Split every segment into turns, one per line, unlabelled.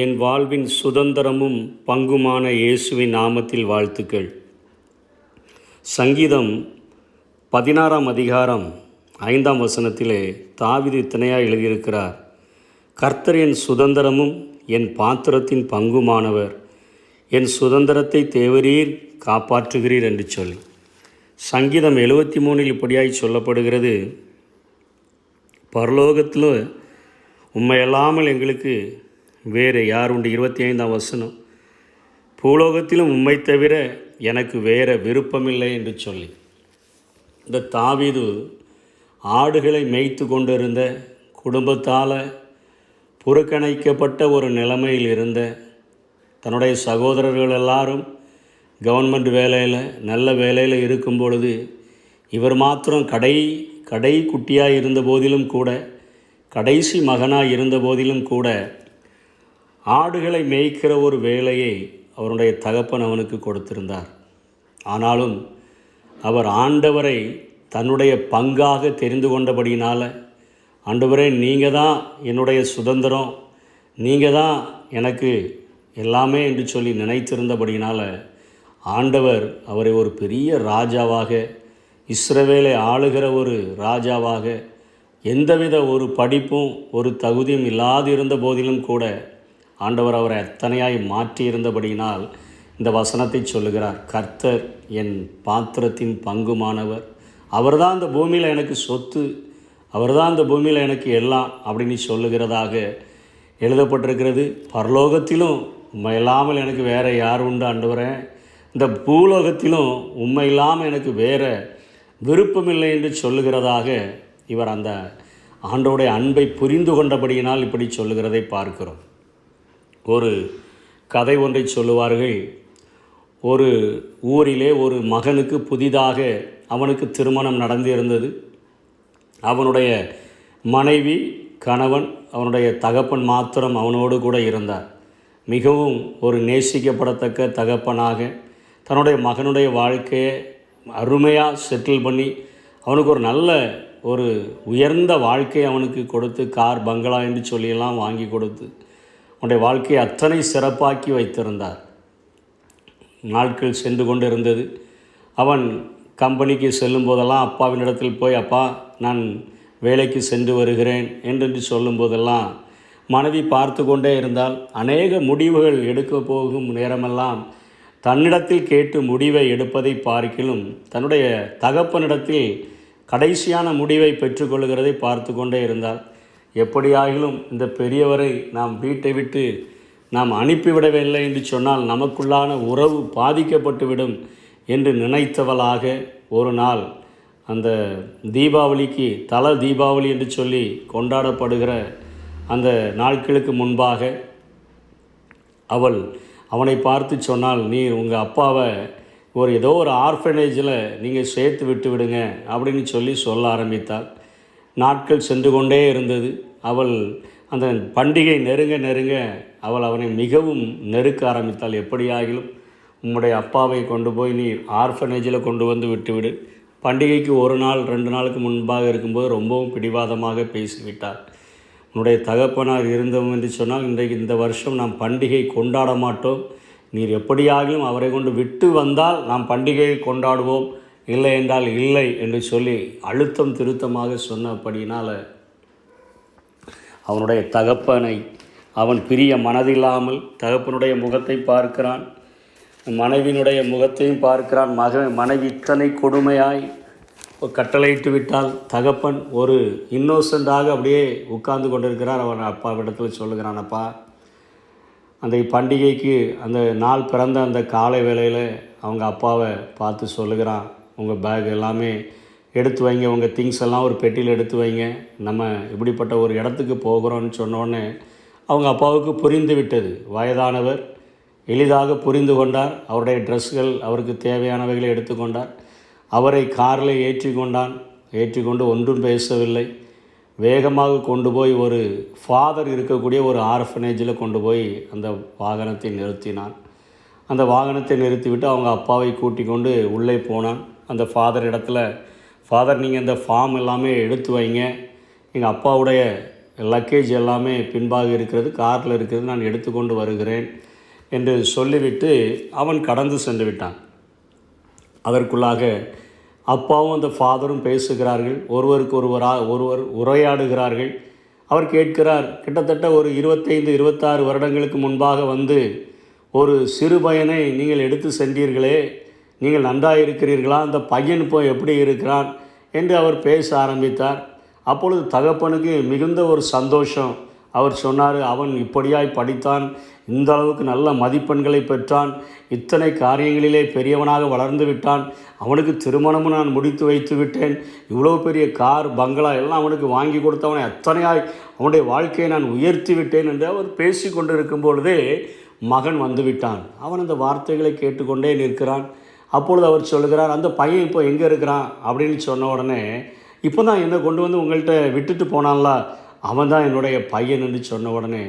என் வாழ்வின் சுதந்திரமும் பங்குமான இயேசுவின் நாமத்தில் வாழ்த்துக்கள். சங்கீதம் 16 அதிகாரம் 5 தாவீது இத்தனையாக எழுதியிருக்கிறார். கர்த்தர் என் சுதந்திரமும் என் பாத்திரத்தின் பங்குமானவர், என் சுதந்திரத்தை தேவரீர் காப்பாற்றுகிறீர் என்று சொல்லி. சங்கீதம் 73 இப்படியாய் சொல்லப்படுகிறது, பரலோகத்தில் உம்மையல்லாமல் எங்களுக்கு வேறு யார் உண்டு. 25 பூலோகத்திலும் உம்மை தவிர எனக்கு வேறு விருப்பமில்லை என்று சொல்லி. இந்த தாவீது ஆடுகளை மேய்த்து கொண்டிருந்த, குடும்பத்தால் புறக்கணிக்கப்பட்ட ஒரு நிலைமையில் இருந்த, தன்னுடைய சகோதரர்கள் எல்லாரும் கவர்மெண்ட் வேலையில் நல்ல வேலையில் இருக்கும் பொழுது இவர் மாத்திரம் கடை குட்டியாக இருந்த போதிலும் கூட, கடைசி மகனாக இருந்த போதிலும் கூட ஆடுகளை மேய்க்கிற ஒரு வேலையை அவருடைய தகப்பன் அவனுக்கு கொடுத்திருந்தார். ஆனாலும் அவர் ஆண்டவரை தன்னுடைய பங்காக தெரிந்து கொண்டபடியினால், ஆண்டவரே நீங்கள் தான் என்னுடைய சுதந்திரம், நீங்கள் தான் எனக்கு எல்லாமே என்று சொல்லி நினைத்திருந்தபடியினால் ஆண்டவர் அவரை ஒரு பெரிய ராஜாவாக, இஸ்ரவேலை ஆளுகிற ஒரு ராஜாவாக, எந்தவித ஒரு படிப்பும் ஒரு தகுதியும் இல்லாதிருந்த போதிலும் கூட ஆண்டவர் அவரை அத்தனையாய் மாற்றியிருந்தபடியினால் இந்த வசனத்தை சொல்லுகிறார். கர்த்தர் என் பாத்திரத்தின் பங்குமானவர், அவர்தான் இந்த பூமியில் எனக்கு சொத்து, அவர்தான் இந்த பூமியில் எனக்கு எல்லாம் அப்படின்னு சொல்லுகிறதாக எழுதப்பட்டிருக்கிறது. பரலோகத்திலும் உண்மை இல்லாமல் எனக்கு வேறு யார் உண்டு ஆண்டவரே, இந்த பூலோகத்திலும் உண்மை இல்லாமல் எனக்கு வேறு விருப்பமில்லை என்று சொல்லுகிறதாக இவர் அந்த ஆண்டவருடைய அன்பை புரிந்து கொண்டபடியினால் இப்படி சொல்லுகிறதை பார்க்கிறோம். ஒரு கதை ஒன்றை சொல்லுவார்கள். ஒரு ஊரிலே ஒரு மகனுக்கு புதிதாக அவனுக்கு திருமணம் நடந்து இருந்தது. அவனுடைய மனைவி, கணவன், அவனுடைய தகப்பன் மாத்திரம் அவனோடு கூட இருந்தார். மிகவும் ஒரு நேசிக்கப்படத்தக்க தகப்பனாக தன்னுடைய மகனுடைய வாழ்க்கையை அருமையாக செட்டில் பண்ணி அவனுக்கு ஒரு நல்ல ஒரு உயர்ந்த வாழ்க்கையை அவனுக்கு கொடுத்து, கார் பங்களா என்று சொல்லியெல்லாம் வாங்கி கொடுத்து அவனுடைய வாழ்க்கையை அத்தனை சிறப்பாக்கி வைத்திருந்தார். நாட்கள் சென்று கொண்டு இருந்தது. அவன் கம்பெனிக்கு செல்லும் போதெல்லாம் அப்பாவினிடத்தில் போய், அப்பா நான் வேலைக்கு சென்று வருகிறேன் என்று சொல்லும்போதெல்லாம் மனைவி பார்த்து கொண்டே இருந்தால், அநேக முடிவுகள் எடுக்க போகும் நேரமெல்லாம் தன்னிடத்தில் கேட்டு முடிவை எடுப்பதை பார்க்கிலும் தன்னுடைய தகப்பனிடத்தில் கடைசியான முடிவை பெற்றுக்கொள்கிறதை பார்த்து கொண்டே இருந்தால், எப்படியாகிலும் இந்த பெரியவரை நாம் வீட்டை விட்டு நாம் அனுப்பிவிடவில்லை என்று சொன்னால் நமக்குள்ளான உறவு பாதிக்கப்பட்டுவிடும் என்று நினைத்தவளாக ஒரு நாள் அந்த தீபாவளிக்கு தீபாவளி என்று சொல்லி கொண்டாடப்படுகிற அந்த நாட்களுக்கு முன்பாக அவனை பார்த்து சொன்னால், நீர் உங்கள் அப்பாவை ஏதோ ஒரு ஆர்ஃபனேஜில் நீங்கள் சேர்த்து விட்டு விடுங்க அப்படின்னு சொல்ல ஆரம்பித்தாள். நாட்கள் சென்று கொண்டே இருந்தது. அவள் அந்த பண்டிகை நெருங்க அவனை மிகவும் நெருக்க ஆரம்பித்தாள். எப்படியாகிலும் உம்முடைய அப்பாவை கொண்டு போய் நீ ஆர்ஃபனேஜில் கொண்டு வந்து விட்டுவிடு. பண்டிகைக்கு 1 நாள் 2 நாளுக்கு முன்பாக இருக்கும்போது ரொம்பவும் பிடிவாதமாக பேசிவிட்டார். உன்னுடைய தகப்பனார் இருந்தோம் என்று சொன்னால் இன்றைக்கு இந்த வருஷம் நாம் பண்டிகை கொண்டாட மாட்டோம், நீர் எப்படியாகிலும் அவரை கொண்டு விட்டு வந்தால் நாம் பண்டிகையை கொண்டாடுவோம், இல்லை என்றால் இல்லை என்று சொல்லி அழுத்தம் திருத்தமாக சொன்னபடியினால் அவனுடைய தகப்பனை அவன் பிரிய மனதில்லாமல் தகப்பனுடைய முகத்தை பார்க்கிறான், மனைவியினுடைய முகத்தையும் பார்க்கிறான். மனைவி இத்தனை கொடுமையாய் கட்டளையிட்டு விட்டால் தகப்பன் ஒரு இன்னோசென்டாக அப்படியே உட்கார்ந்து கொண்டிருக்கிறார். அவன் அப்பாவிடத்தில் சொல்லுகிறான், அப்பா அந்த பண்டிகைக்கு அந்த நாள் பிறந்த அந்த காலை வேளையில் அவங்க அப்பாவை பார்த்து சொல்லுகிறான், உங்கள் பேக் எல்லாமே எடுத்து வைங்க, உங்கள் திங்ஸ் எல்லாம் ஒரு பெட்டியில் எடுத்து வைங்க, நம்ம இப்படிப்பட்ட ஒரு இடத்துக்கு போகிறோன்னு சொன்னோடனே அவங்க அப்பாவுக்கு புரிந்து விட்டது. வயதானவர் எளிதாக புரிந்து கொண்டார். அவருடைய ட்ரெஸ்கள் அவருக்கு தேவையானவைகளை எடுத்துக்கொண்டார். அவரை காரில் ஏற்றிக்கொண்டு ஒன்றும் பேசவில்லை. வேகமாக கொண்டு போய் ஒரு ஃபாதர் இருக்கக்கூடிய ஒரு ஆர்ஃபனேஜில் கொண்டு போய் அந்த வாகனத்தை நிறுத்தினான். அந்த வாகனத்தை நிறுத்திவிட்டு அவங்க அப்பாவை கூட்டி கொண்டு உள்ளே போனான். அந்த ஃபாதர் இடத்துல, ஃபாதர் நீங்கள் இந்த ஃபார்ம் எல்லாமே எடுத்து வைங்க, எங்கள் அப்பாவுடைய லக்கேஜ் எல்லாமே பின்பாக இருக்கிறது, காரில் இருக்கிறது, நான் எடுத்துக்கொண்டு வருகிறேன் என்று சொல்லிவிட்டு அவன் கடந்து சென்று விட்டான். அதற்குள்ளாக அப்பாவும் அந்த ஃபாதரும் பேசுகிறார்கள், ஒருவர் உரையாடுகிறார்கள். அவர் கேட்கிறார், கிட்டத்தட்ட ஒரு 25-26 வருடங்களுக்கு முன்பாக வந்து ஒரு சிறு பையனை நீங்கள் எடுத்து சென்றீர்களே, நீங்கள் நன்றாக இருக்கிறீர்களா, அந்த பையன் இப்போ எப்படி இருக்கிறான் என்று அவர் பேச ஆரம்பித்தார். அப்பொழுது தகப்பனுக்கு மிகுந்த ஒரு சந்தோஷம். அவர் சொன்னார், அவன் இப்படியாய் படித்தான், இந்த அளவுக்கு நல்ல மதிப்பெண்களை பெற்றான், இத்தனை காரியங்களிலே பெரியவனாக வளர்ந்து விட்டான், அவனுக்கு திருமணமும் நான் முடித்து வைத்து விட்டேன், இவ்வளோ பெரிய கார் பங்களா எல்லாம் அவனுக்கு வாங்கி கொடுத்தவனை அத்தனையாய் அவனுடைய வாழ்க்கையை நான் உயர்த்தி விட்டேன் என்று அவர் பேசி கொண்டு இருக்கும் பொழுதே மகன் வந்து விட்டான். அவன் அந்த வார்த்தைகளை கேட்டுக்கொண்டே நிற்கிறான். அப்பொழுது அவர் சொல்லுகிறார், அந்த பையன் இப்போ எங்கே இருக்கிறான் அப்படின்னு சொன்ன உடனே, இப்போ தான் என்னை கொண்டு வந்து உங்கள்கிட்ட விட்டுட்டு போனான்ல, அவன் தான் என்னுடைய பையன் என்று சொன்ன உடனே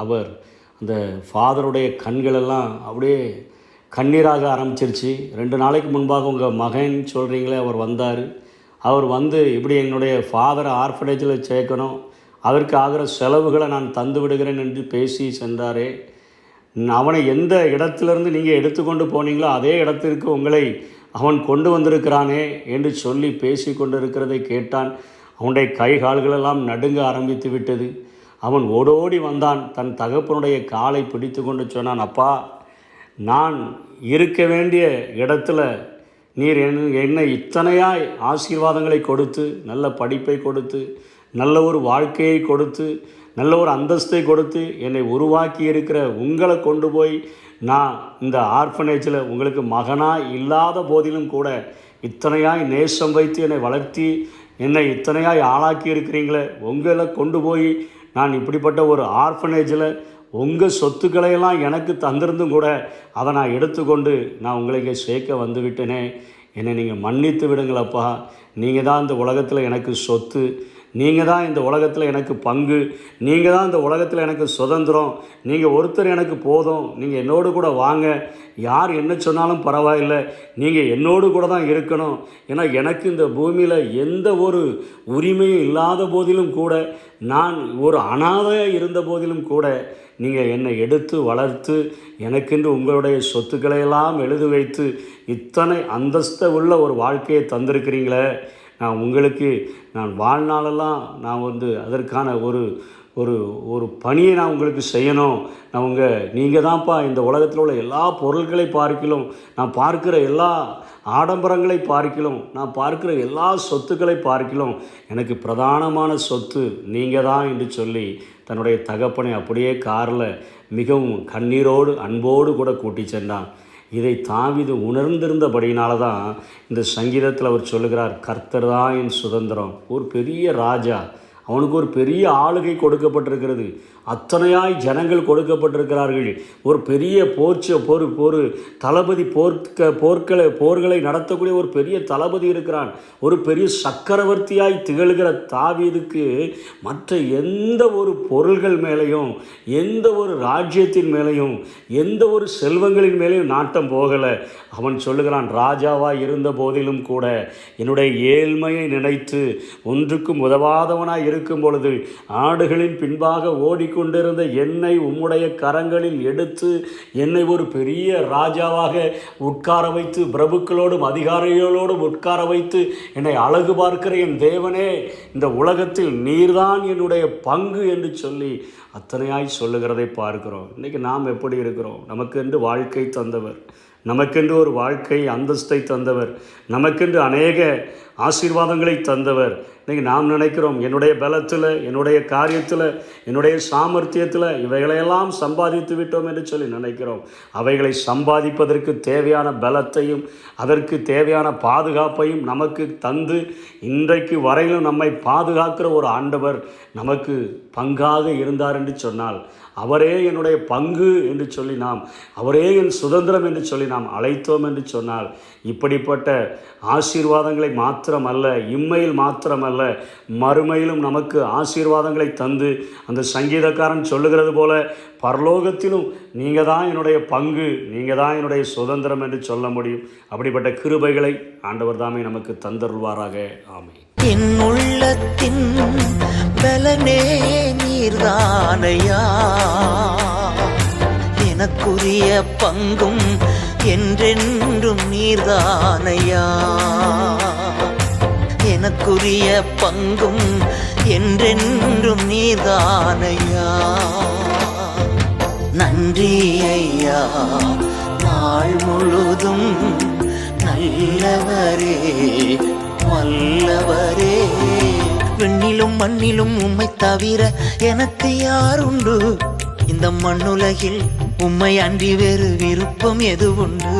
அவர் அந்த ஃபாதருடைய கண்களெல்லாம் அப்படியே கண்ணீராக ஆரம்பிச்சிருச்சு. 2 நாளைக்கு முன்பாக உங்கள் மகன் சொல்கிறீங்களே, அவர் வந்து இப்படி என்னுடைய ஃபாதரை ஆர்ஃபனேஜில் சேர்க்கணும், அதற்கு ஆகிற செலவுகளை நான் தந்து விடுகிறேன் என்று பேசி சென்றாரே, அவனை எந்த இடத்திலிருந்து நீங்கள் எடுத்துக்கொண்டு போனீங்களோ அதே இடத்திற்கு உங்களை அவன் கொண்டு வந்திருக்கிறானே என்று சொல்லி பேசி கொண்டிருக்கிறதை கேட்டான். அவனுடைய கை கால்களெல்லாம் நடுங்க ஆரம்பித்து விட்டது. அவன் ஓடோடி வந்தான், தன் தகப்பனுடைய காலை பிடித்து கொண்டு சொன்னான், அப்பா, நான் இருக்க வேண்டிய இடத்துல நீர் என்னை இத்தனையாய் ஆசீர்வாதங்களை கொடுத்து, நல்ல படிப்பை கொடுத்து, நல்ல ஒரு வாழ்க்கையை கொடுத்து, நல்ல ஒரு அந்தஸ்தை கொடுத்து என்னை உருவாக்கி இருக்கிற உங்களை கொண்டு போய் நான் இந்த ஆர்ஃபனேஜில் உங்களுக்கு மகனாக இல்லாத போதிலும் கூட இத்தனையாய் நேசம் வைத்து என்னை வளர்த்தி என்னை இத்தனையாய் ஆளாக்கி இருக்கிறீங்களே, உங்களை கொண்டு போய் நான் இப்படிப்பட்ட ஒரு ஆர்ஃபனேஜில் உங்கள் சொத்துக்களையெல்லாம் எனக்கு தந்திருந்தும் கூட அதை நான் எடுத்துக்கொண்டு நான் உங்களுக்கு சேர்க்க வந்து விட்டேனே, என்னை நீங்கள் மன்னித்து விடுங்களப்பா, நீங்கள் தான் இந்த உலகத்தில் எனக்கு சொத்து, நீங்கள் தான் இந்த உலகத்தில் எனக்கு பங்கு, நீங்கள் தான் இந்த உலகத்தில் எனக்கு சுதந்திரம், நீங்கள் ஒருத்தர் எனக்கு போதும், நீங்கள் என்னோடு கூட வாங்க, யார் என்ன சொன்னாலும் பரவாயில்லை, நீங்கள் என்னோடு கூட தான் இருக்கணும். ஏன்னா எனக்கு இந்த பூமியில் எந்த ஒரு உரிமையும் இல்லாத போதிலும் கூட, நான் ஒரு அனாதையாக இருந்த போதிலும் கூட நீங்கள் என்னை எடுத்து வளர்த்து எனக்கென்று உங்களுடைய சொத்துக்களையெல்லாம் எழுதி வைத்து இத்தனை அந்தஸ்தை உள்ள ஒரு வாழ்க்கையை தந்திருக்கிறீங்களே, நான் உங்களுக்கு நான் வாழ்நாளெல்லாம் நான் வந்து அதற்கான ஒரு ஒரு ஒரு பணியை நான் உங்களுக்கு செய்யணும். நீங்கள் தான்ப்பா இந்த உலகத்தில் உள்ள எல்லா பொருட்களை பார்க்கிலும், நான் பார்க்கிற எல்லா ஆடம்பரங்களை பார்க்கிலும், நான் பார்க்கிற எல்லா சொத்துக்களை பார்க்கிலும் எனக்கு பிரதானமான சொத்து நீங்கள் தான் என்று சொல்லி தன்னுடைய தகப்பனை அப்படியே காரில் மிகவும் கண்ணீரோடு அன்போடு கூட கூட்டி சென்றான். இதை தாவீது உணர்ந்திருந்தபடியினால தான் இந்த சங்கீதத்தில் அவர் சொல்லுகிறார், கர்த்தர் தான் என் சுதந்திரம். ஒரு பெரிய ராஜா, அவனுக்கு ஒரு பெரிய ஆளுகை கொடுக்கப்பட்டிருக்கிறது, அத்தனையாய் ஜனங்கள் கொடுக்கப்பட்டிருக்கிறார்கள், ஒரு பெரிய ஒரு தளபதி போர்களை நடத்தக்கூடிய ஒரு பெரிய தளபதி இருக்கிறான், ஒரு பெரிய சக்கரவர்த்தியாய் திகழ்கிற தாவீதுக்கு மற்ற எந்த ஒரு பொருள்கள் மேலேயும், எந்த ஒரு ராஜ்யத்தின் மேலேயும், எந்த ஒரு செல்வங்களின் மேலேயும் நாட்டம் போகலை. அவன் சொல்லுகிறான், ராஜாவாய் இருந்த போதிலும் கூட என்னுடைய ஏழ்மையை நினைத்து ஒன்றுக்கும் உதவாதவனாய் இருக்கும் பொழுது ஆடுகளின் பின்பாக ஓடிக்கொண்டிருந்த என்னை உம்முடைய கரங்களில் எடுத்து என்னை ஒரு பெரிய ராஜாவாக உட்கார வைத்து, பிரபுக்களோடும் அதிகாரிகளோடும் உட்கார வைத்து என்னை அழகு பார்க்கிற என் தேவனே, இந்த உலகத்தில் நீர்தான் என்னுடைய பங்கு என்று சொல்லி அத்தனையாய் சொல்லுகிறதை பார்க்கிறோம். இன்றைக்கி நாம் எப்படி இருக்கிறோம்? நமக்கென்று வாழ்க்கை தந்தவர், நமக்கென்று ஒரு வாழ்க்கை அந்தஸ்தை தந்தவர், நமக்கென்று அநேக ஆசீர்வாதங்களை தந்தவர். இன்றைக்கி நாம் நினைக்கிறோம், என்னுடைய பலத்தில், என்னுடைய காரியத்தில், என்னுடைய சாமர்த்தியத்தில் இவைகளையெல்லாம் சம்பாதித்து விட்டோம் என்று சொல்லி நினைக்கிறோம். அவைகளை சம்பாதிப்பதற்கு தேவையான பலத்தையும் அதற்கு தேவையான பாதுகாப்பையும் நமக்கு தந்து இன்றைக்கு வரையிலும் நம்மை பாதுகாக்கிற ஒரு ஆண்டவர் நமக்கு பங்காக இருந்தார் என்று சொன்னால், அவரே என்னுடைய பங்கு என்று சொல்லி நாம், அவரே என் சுதந்திரம் என்று சொல்லி நாம் அழைத்தோம் என்று சொன்னால், இப்படிப்பட்ட ஆசீர்வாதங்களை மாத்திரமல்ல, இம்மையில் மாத்திரமல்ல, மறுமையிலும் நமக்கு ஆசீர்வாதங்களை தந்து, அந்த சங்கீதக்காரன் சொல்லுகிறது போல பரலோகத்திலும் நீங்கள் தான் என்னுடைய பங்கு, நீங்கள் தான் என்னுடைய சுதந்திரம் என்று சொல்ல முடியும். அப்படிப்பட்ட கிருபைகளை ஆண்டவர் தாமே நமக்கு தந்தருள்வாராக. ஆமென்.
என் உள்ளத்தின் பலனே நீர்தானையா, எனக்குரிய பங்கும் என்றென்றும் நீர்தானையா, எனக்குரிய பங்கும் என்றென்றும் நீர்தானையா. நன்றி ஐயா, நாள் முழுதும் நல்லவரே வல்லவரே. விண்ணிலும் மண்ணிலும் உம்மை தவிர எனக்கு யாருண்டு? இந்த மண்ணுலகில் உம்மை அன்றி வேறு விருப்பம் எது உண்டு?